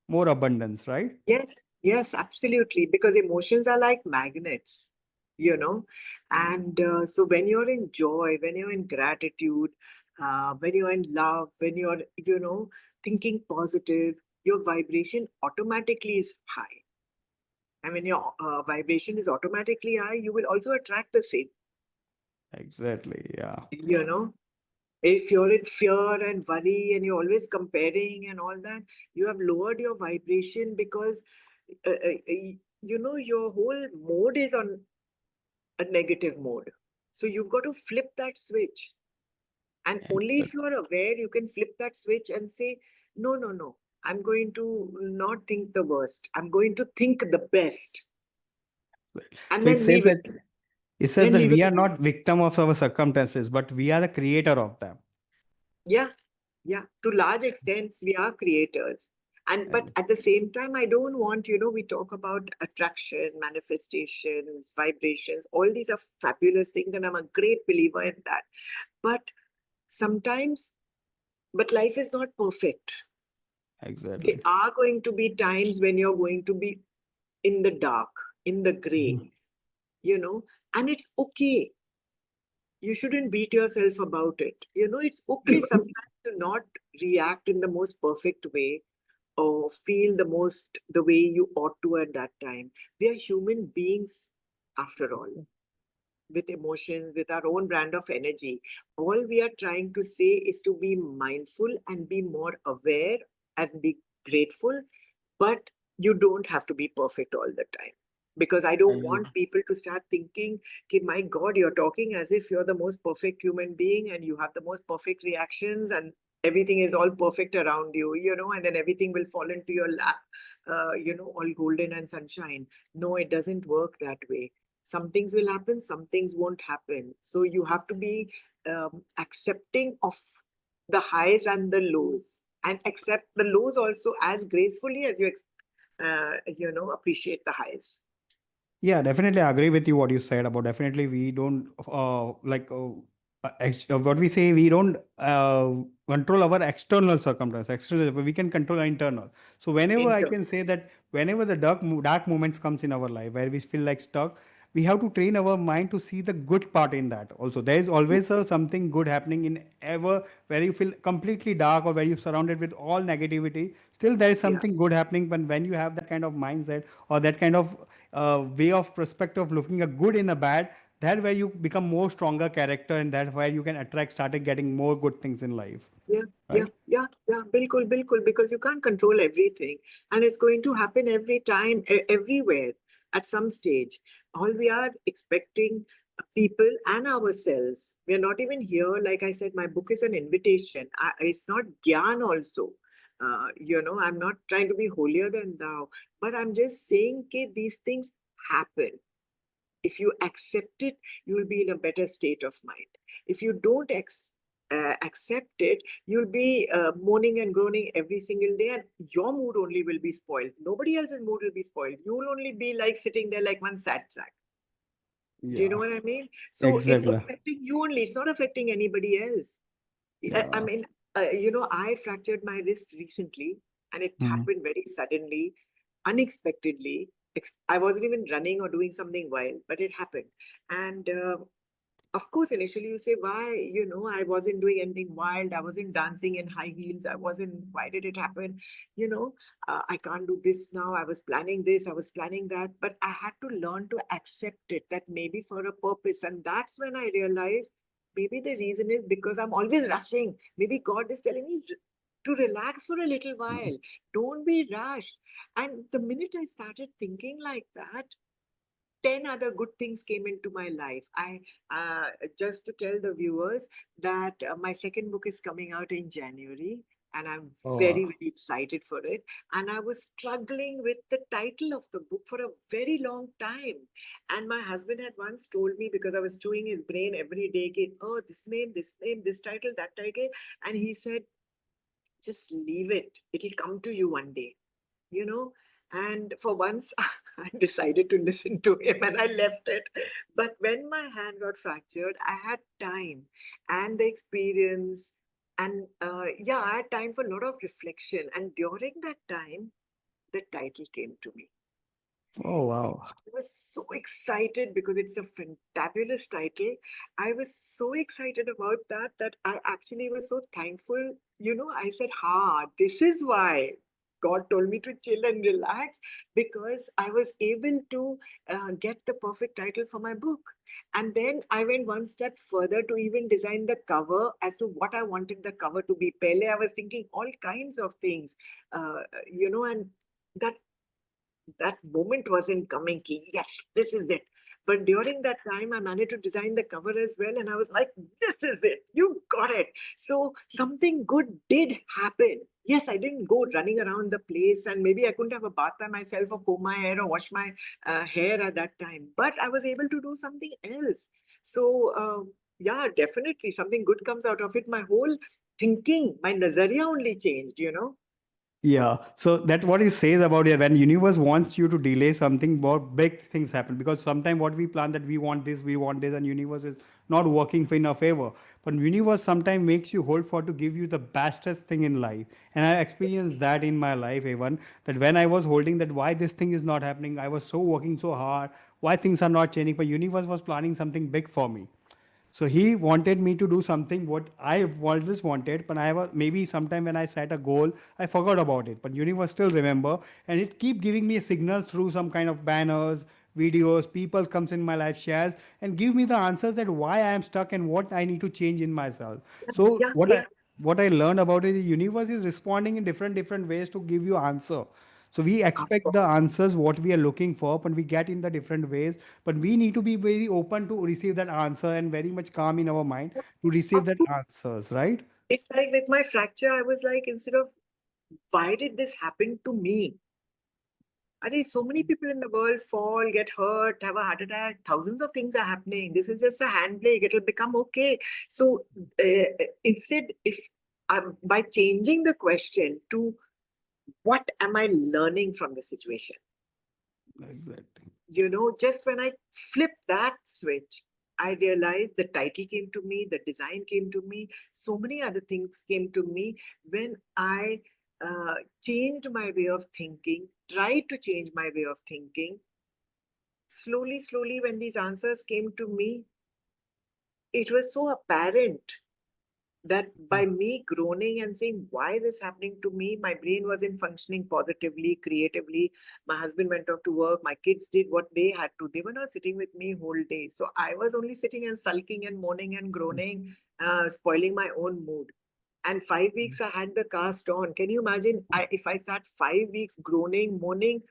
more abundance, right? Yes. Yes. Absolutely. Because emotions are like magnets, you know. And so when you're in joy, when you're in gratitude, when you're in love, when you're, you know, thinking positive, your vibration automatically is high. And when your vibration is automatically high, you will also attract the same, Exactly. Yeah. you know. If you're in fear and worry and you're always comparing and all that, you have lowered your vibration because, you know, your whole mode is on a negative mode. So you've got to flip that switch. And only if you are aware, you can flip that switch and say, no, no, no. I'm going to not think the worst. I'm going to think the best and So it then says leave it. that it says Then that leave it we are alone. not victim of our circumstances, but we are the creator of them. Yeah, yeah. To large extents, we are creators. And but And at the same time, I don't want, you know, we talk about attraction, manifestations, vibrations, all these are fabulous things, and I'm a great believer in that. But sometimes, but life is not perfect. There exactly. are going to be times when you're going to be in the dark, in the gray, Mhm. you know, and it's okay. You shouldn't beat yourself about it. You know, it's okay sometimes to not react in the most perfect way or feel the way you ought to at that time. We are human beings after all, with emotions, with our own brand of energy. All we are trying to say is to be mindful and be more aware and be grateful, but you don't have to be perfect all the time. Because I don't And want people to start thinking, okay, my God, you're talking as if you're the most perfect human being and you have the most perfect reactions and everything is all perfect around you, you know, and then everything will fall into your lap, you know, all golden and sunshine. No, it doesn't work that way. Some things will happen, some things won't happen. So you have to be accepting of the highs and the lows, and accept the lows also as gracefully as you, you know, appreciate the highs. Yeah, definitely I agree with you what you said about definitely we don't what we say we don't control our external circumstance. External, but we can control our internal. So whenever I Inter. can say that whenever the dark moments comes in our life where we feel like stuck, we have to train our mind to see the good part in that. Also, there is always something good happening in ever where you feel completely dark or where you're surrounded with all negativity. Still, there is Yeah. something good happening when you have that kind of mindset or that kind of way of perspective of looking a good in a bad. That where you become more stronger character, and that where you can attract started getting more good things in life, Yeah, yeah, right? yeah, yeah, bilkul, bilkul, because you can't control everything. And it's going to happen every time, everywhere, at some stage. All we are expecting people and ourselves. We are not even here. Like I said, my book is an invitation. It's not gyan also. I'm not trying to be holier than thou, but I'm just saying that these things happen. If you accept it, you will be in a better state of mind. If you don't accept it, you'll be moaning and groaning every single day, and your mood only will be spoiled. Nobody else's mood will be spoiled. You'll only be like sitting there like one sad sack. Do you know Yeah, what I mean? So it's exactly. affecting you only. It's not affecting anybody else. I Yeah. mean, I fractured my wrist recently, and it Hmm. happened very suddenly, unexpectedly. I wasn't even running or doing something wild, but it happened. And of course, initially you say, why? I wasn't doing anything wild. I wasn't dancing in high heels. I wasn't, why did it happen? I can't do this now. I was planning this, I was planning that. But I had to learn to accept it, that maybe for a purpose. And that's when I realized maybe the reason is because I'm always rushing. Maybe God is telling me to relax for a little while. Don't be rushed. And the minute I started thinking like that, 10 other good things came into my life. I Just to tell the viewers that my second book is coming out in January, and I'm Oh, very, very excited for it. And I was struggling with the title of the book for a very long time. And my husband had once told me, because I was chewing his brain every day, oh, this name, this title, that title. And he said, just leave it. It'll come to you one day, you know. And for once, I decided to listen to him and I left it. But when my hand got fractured, I had time and the experience. And yeah, I had time for a lot of reflection. And during that time, the title came to me. oh wow. I was so excited because it's a fantabulous title. I was so excited about that I actually was so thankful. I said, "Ha, this is why God told me to chill and relax, because I was able to get the perfect title for my book." And then I went one step further to even design the cover as to what I wanted the cover to be. Pele, I was thinking all kinds of things, and that that moment wasn't coming ki, yes, this is it. But during that time, I managed to design the cover as well, and I was like, this is it, you got it. So something good did happen. Yes, I didn't go running around the place, and maybe I couldn't have a bath by myself or comb my hair or wash my hair at that time, but I was able to do something else. So yeah, definitely something good comes out of it. My whole thinking, my nazariya only changed. Yeah, so that what it says about it when universe wants you to delay something, about big things happen because sometimes what we plan that we want this, and universe is not working for in our favor. But universe sometimes makes you hold for to give you the bestest thing in life, and I experienced that in my life even that when I was holding that why this thing is not happening, I was so working so hard, why things are not changing, but universe was planning something big for me. So he wanted me to do something what I always wanted, but I was maybe sometime when I set a goal, I forgot about it. But universe still remember, and it keep giving me signals through some kind of banners, videos, people comes in my life, shares, and give me the answers that why I am stuck and what I need to change in myself. Yeah, So yeah, yeah. what I learned about it, the universe is responding in different ways to give you answer. So we Of expect the course. answers what we are looking for, but we get in the different ways. But we need to be very open to receive that answer and very much calm in our mind to receive Of that course. answers, right? It's like with my fracture, I was like, instead of why did this happen to me? I think so many people in the world fall, get hurt, have a heart attack. Thousands of things are happening. This is just a handbrake. It'll become okay. So instead, if by changing the question to what am I learning from the situation? Exactly. Just when I flipped that switch, I realized the title came to me, the design came to me, so many other things came to me when I changed my way of thinking, tried to change my way of thinking. Slowly, slowly, when these answers came to me, it was so apparent that by me groaning and saying, why is this happening to me? My brain wasn't functioning positively, creatively. My husband went off to work. My kids did what they had to. They were not sitting with me whole day. So I was only sitting and sulking and moaning and groaning, spoiling my own mood. And 5 weeks I had the cast on. Can you imagine if I sat 5 weeks groaning, moaning,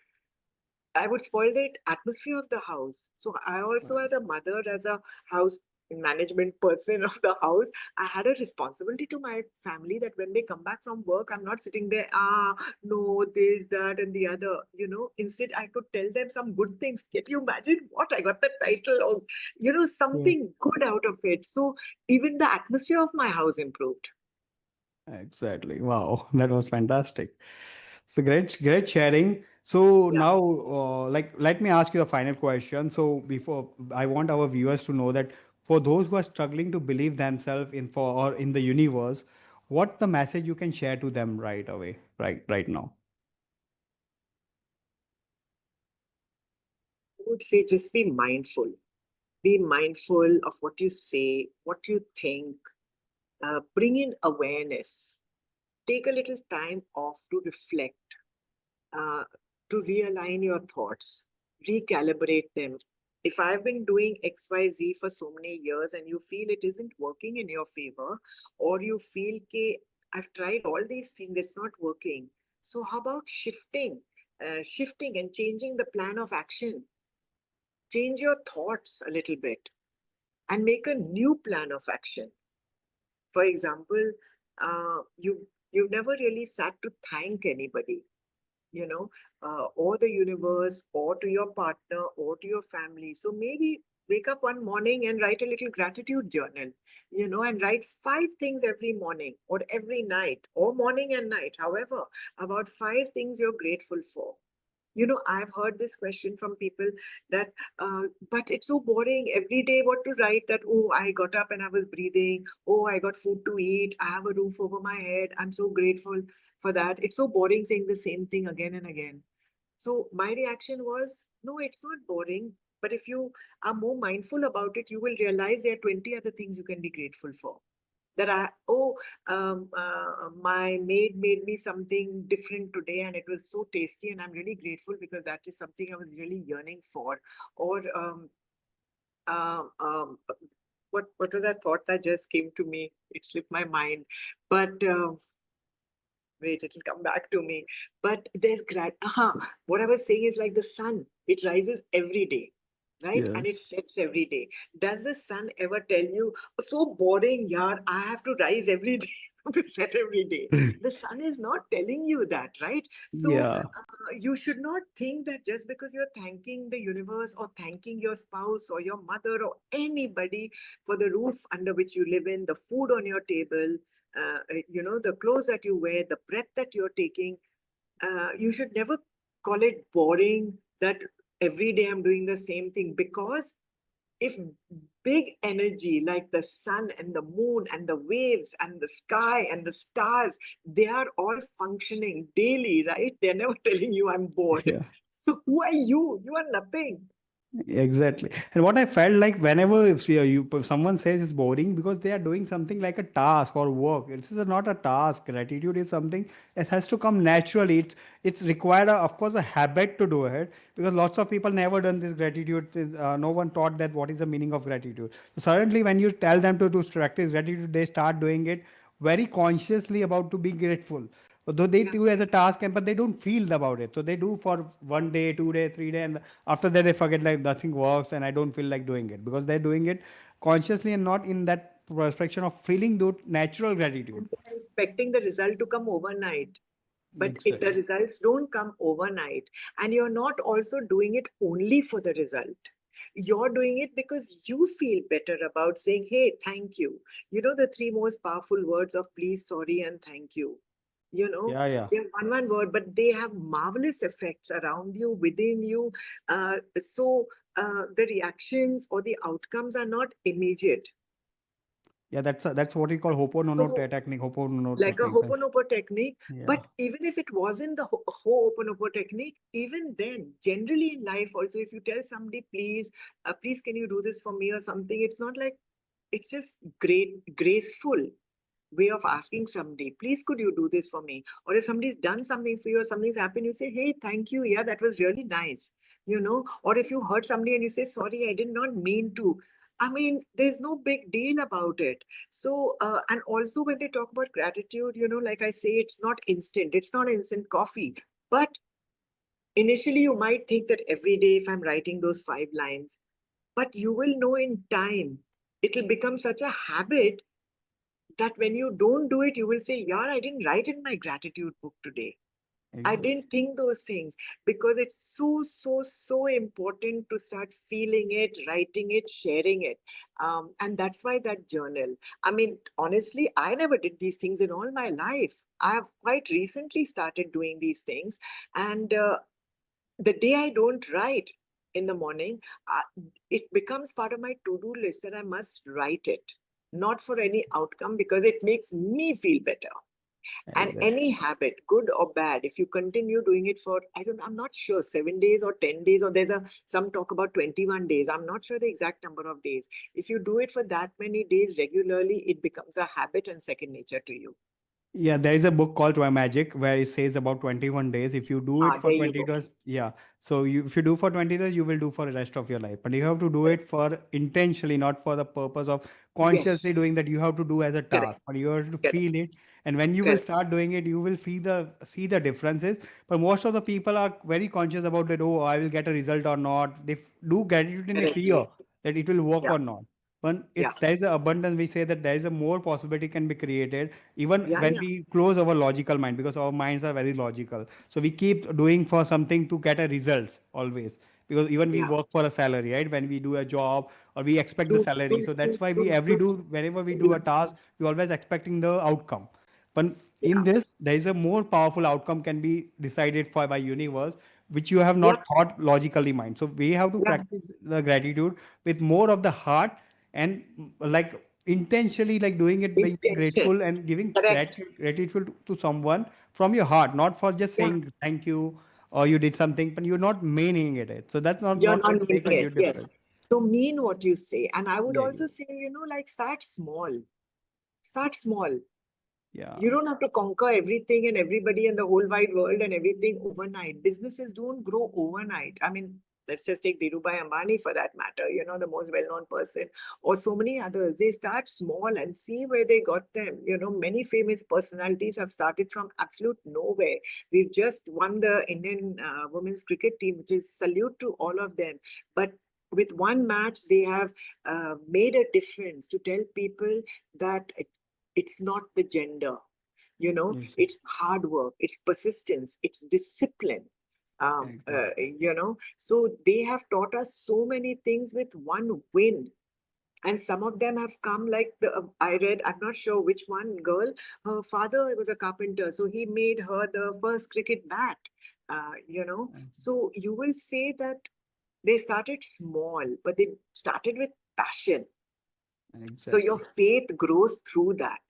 I would spoil the atmosphere of the house. So I also, as a mother, as a house management person of the house, I had a responsibility to my family that when they come back from work, I'm not sitting there, no, this, that, and the other. Instead, I could tell them some good things. Can you imagine what I got the title of, Yeah. something good out of it? So even the atmosphere of my house improved. Exactly. Wow, that was fantastic. So great, great sharing. So Yeah. now, like, let me ask you the final question. So before, I want our viewers to know that for those who are struggling to believe themselves in for or in the universe, what the message you can share to them right away, right now. I would say just be mindful. Be mindful of what you say, what you think. Bring in awareness. Take a little time off to reflect, uh, to realign your thoughts, recalibrate them. If I've been doing XYZ for so many years and you feel it isn't working in your favor, or you feel that I've tried all these things, it's not working. So how about shifting and changing the plan of action? Change your thoughts a little bit and make a new plan of action. For example, you've never really sat to thank anybody, or the universe, or to your partner, or to your family. So maybe wake up one morning and write a little gratitude journal, and write 5 things every morning, or every night, or morning and night, however, about 5 things you're grateful for. I've heard this question from people that, but it's so boring every day what to write that, oh, I got up and I was breathing. Oh, I got food to eat. I have a roof over my head. I'm so grateful for that. It's so boring saying the same thing again and again. So my reaction was, no, it's not boring. But if you are more mindful about it, you will realize there are 20 other things you can be grateful for. That my maid made me something different today and it was so tasty and I'm really grateful because that is something I was really yearning for. Or uh, um, what was that thought that just came to me? It slipped my mind. But wait, it'll come back to me. But there's what I was saying is like the sun, it rises every day, right? And it Yes. sets every day. Does the sun ever tell you, so boring, yaar, I have to rise every day to set every day? The sun is not telling you that, right? So Yeah. you should not think that just because you're thanking the universe or thanking your spouse or your mother or anybody for the roof under which you live in, the food on your table, the clothes that you wear, the breath that you're taking, you should never call it boring that every day I'm doing the same thing. Because if big energy like the sun and the moon and the waves and the sky and the stars, they are all functioning daily, right? They're never telling you I'm bored. Yeah. So who are you? You are nothing. Exactly. And what I felt like whenever if someone says it's boring because they are doing something like a task or work. This is not a task. Gratitude is something that has to come naturally. It's required, of course, a habit to do it because lots of people never done this gratitude. No one taught that what is the meaning of gratitude. So suddenly, when you tell them to practice gratitude, they start doing it very consciously about to be grateful. Though they Yeah. do as a task, but they don't feel about it. So they do for 1 day, 2 day, 3 day, and after that they forget like nothing works, and I don't feel like doing it because they're doing it consciously and not in that perspective of feeling that natural gratitude. And they are expecting the result to come overnight. But if the Exactly. results don't come overnight, and you're not also doing it only for the result, you're doing it because you feel better about saying, hey, thank you. The three most powerful words of please, sorry, and thank you. You know, Yeah, yeah. they're one word, but they have marvelous effects around you, within you. So the reactions or the outcomes are not immediate. Yeah, that's what we call Ho'oponopono So technique. Ho'oponopono like a technique. Ho'oponopono technique. Yeah, But even if it wasn't the Ho'oponopono technique, even then, generally in life also, if you tell somebody, please, can you do this for me or something, it's not like, it's just graceful way of asking somebody, please, could you do this for me? Or if somebody's done something for you or something's happened, you say, hey, thank you. Yeah, that was really nice. Or if you hurt somebody and you say, sorry, I did not mean to. I mean, there's no big deal about it. And also when they talk about gratitude, like I say, it's not instant coffee. But initially, you might think that every day, if I'm writing those 5 lines, but you will know in time, it'll become such a habit that when you don't do it, you will say, yeah, I didn't write in my gratitude book today. I exactly. didn't think those things, because it's so, so, so important to start feeling it, writing it, sharing it. And that's why that journal. I mean, honestly, I never did these things in all my life. I have quite recently started doing these things. And the day I don't write in the morning, it becomes part of my to do list that I must write it. Not for any outcome, because it makes me feel better. And Exactly. any habit, good or bad, if you continue doing it for, I'm not sure, 7 days or 10 days, or some talk about 21 days. I'm not sure the exact number of days. If you do it for that many days regularly, it becomes a habit and second nature to you. Yeah, there is a book called Toy Magic where it says about 21 days. If you do it for There you 20 go. days, yeah. So if you do for 20 days, you will do for the rest of your life. But you have to do it for intentionally, not for the purpose of consciously Yes, doing that you have to do as a correct, task. But you have to correct, feel it. And when you will correct, start doing it, you will see the differences. But most of the people are very conscious about it. Oh, I will get a result or not. They do gratitude in a fear correctly. that it will work Yeah, or not. When yeah, there is an abundance, we say that there is a more possibility can be created even yeah, when yeah, we close our logical mind, because our minds are very logical, so we keep doing for something to get a results always, because even we yeah. work for a salary, right? When we do a job or we expect the True, salary, true, so that's true, why we true, every true. do whenever we do Yeah, a task, we always expecting the outcome. But in yeah, this, there is a more powerful outcome can be decided for by universe, which you have yeah, not thought logically mind. So we have to yeah. practice the gratitude with more of the heart, and like intentionally like doing it by being Intention. grateful and giving Correct. gratitude to someone from your heart, not for just Yeah. saying thank you or you did something, but you're not meaning it. So that's not You're not not going to meaning make a it. huge Yes. difference. So mean what you say. And I would Yeah, also say, like, start small. Start small. yeah, You don't have to conquer everything and everybody and the whole wide world and everything overnight. Businesses don't grow overnight. I mean, let's just take Dhirubhai Ambani for that matter, the most well known person, or so many others. They start small and see where they got them. Many famous personalities have started from absolute nowhere. We've just won the Indian women's cricket team, which is salute to all of them. But with one match, they have made a difference to tell people that it's not the gender. yes, It's hard work, it's persistence, it's discipline. exactly. So they have taught us so many things with one win. And some of them have come like I read, I'm not sure which one girl, her father was a carpenter, so he made her the first cricket bat. So you will say that they started small, but they started with passion. So your Exactly. faith grows through that.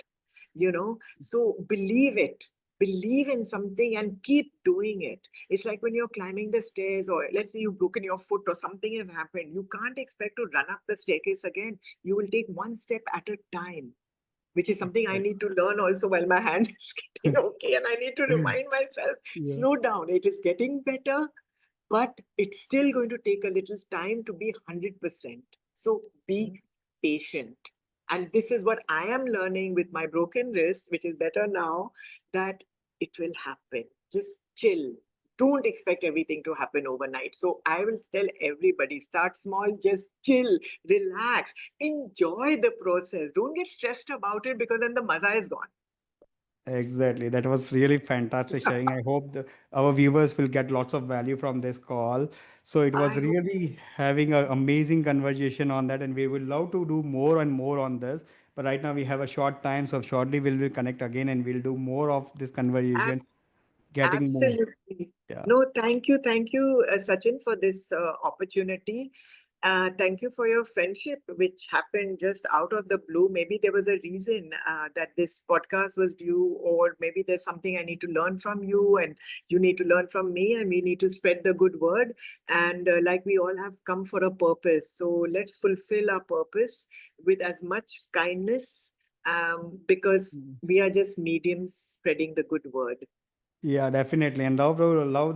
So believe it, believe in something and keep doing it. It's like when you're climbing the stairs, or let's say you've broken your foot or something has happened, you can't expect to run up the staircase again. You will take one step at a time, which is something I Exactly. need to learn also while my hand is getting okay, and I need to remind myself, Yeah. slow down, it is getting better, but it's still going to take a little time to be 100%. So be patient. And this is what I am learning with my broken wrist, which is better now, that it will happen. Just chill. Don't expect everything to happen overnight. So I will tell everybody, start small, just chill, relax, enjoy the process. Don't get stressed about it, because then the maza is gone. Exactly. That was really fantastic sharing. I hope our viewers will get lots of value from this call. So it was I hope. really having an amazing conversation on that, and we would love to do more and more on this. But right now we have a short time, so shortly we'll connect again and we'll do more of this conversation, getting more. Absolutely. Yeah. No, thank you, Sachin, for this opportunity. Thank you for your friendship, which happened just out of the blue. Maybe there was a reason that this podcast was due, or maybe there's something I need to learn from you, and you need to learn from me, and we need to spread the good word. And like we all have come for a purpose. So let's fulfill our purpose with as much kindness, because we are just mediums spreading the good word. Yeah, definitely. And love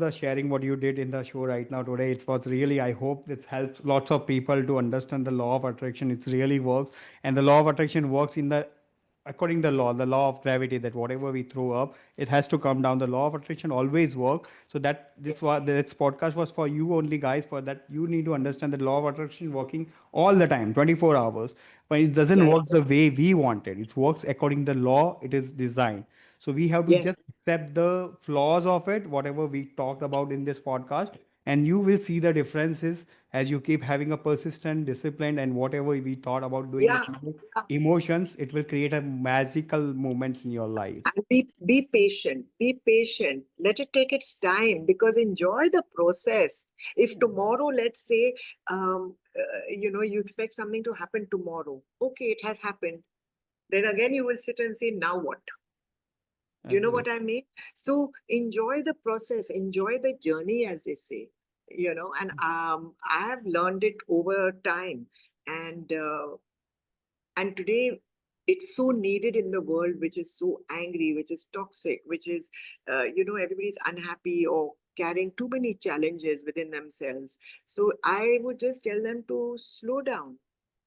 the sharing what you did in the show right now today. It was really, I hope this helps lots of people to understand the law of attraction. It really works. And the law of attraction works in the according to the law of gravity, that whatever we throw up, it has to come down. The law of attraction always work. So that this podcast was for you only, guys, for that you need to understand the law of attraction working all the time, 24 hours. But it doesn't Yes, work the way we want it. It works according to the law it is designed. So we have to just yes. accept the flaws of it, whatever we talked about in this podcast, and you will see the differences as you keep having a persistent, disciplined, and whatever we thought about doing Yeah. with emotions, it will create a magical moments in your life. And be patient. Be patient. Let it take its time, because enjoy the process. If tomorrow, let's say, you expect something to happen tomorrow. Okay, it has happened. Then again, you will sit and say, now what? Do you know Exactly. what I mean? So enjoy the process, enjoy the journey, as they say. And I have learned it over time, and today it's so needed in the world, which is so angry, which is toxic, which is everybody's unhappy or carrying too many challenges within themselves. So I would just tell them to slow down,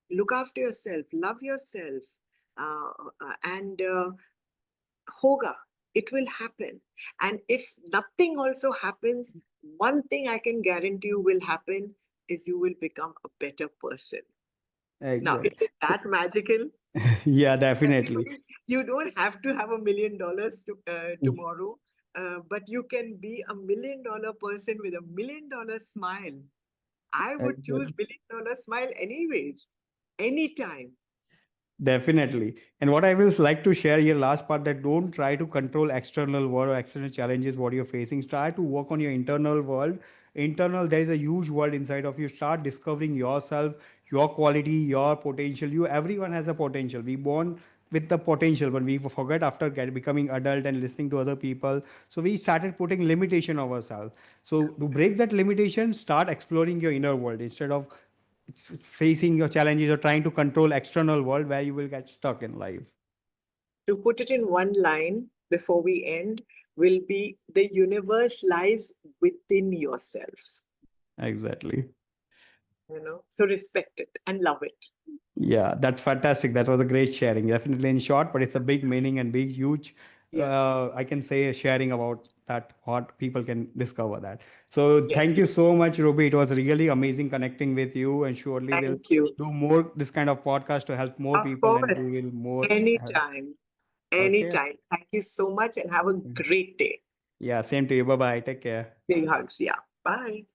look after yourself, love yourself, and hoga, it will happen. And if nothing also happens, one thing I can guarantee you will happen is you will become a better person. Now, is Exactly. it that magical? Yeah, definitely. Everybody, you don't have to have $1 million tomorrow, but you can be $1 million person with $1 million smile. I would choose Exactly. $1 million smile anyways, anytime. Definitely. And what I will like to share here, last part, that don't try to control external world or external challenges what you're facing. Try to work on your internal world. Internal, there is a huge world inside of you. Start discovering yourself, your quality, your potential. Everyone has a potential. We born with the potential, but we forget after becoming adult and listening to other people. So we started putting limitation on ourselves. So to break that limitation, start exploring your inner world instead of facing your challenges or trying to control external world where you will get stuck in life. To put it in one line before we end, will be the universe lies within yourself. Exactly. So respect it and love it. Yeah, that's fantastic. That was a great sharing. Definitely in short, but it's a big meaning and big, huge. Yes, I can say sharing about that, what people can discover that. So yes. thank you so much, Ruby. It was really amazing connecting with you, and surely we'll Thank you. do more this kind of podcast to help more Of people, and we course. will more. Anytime. Okay. Anytime. Thank you so much and have a great day. Yeah. Same to you. Bye bye. Take care. Big hugs. Yeah. Bye.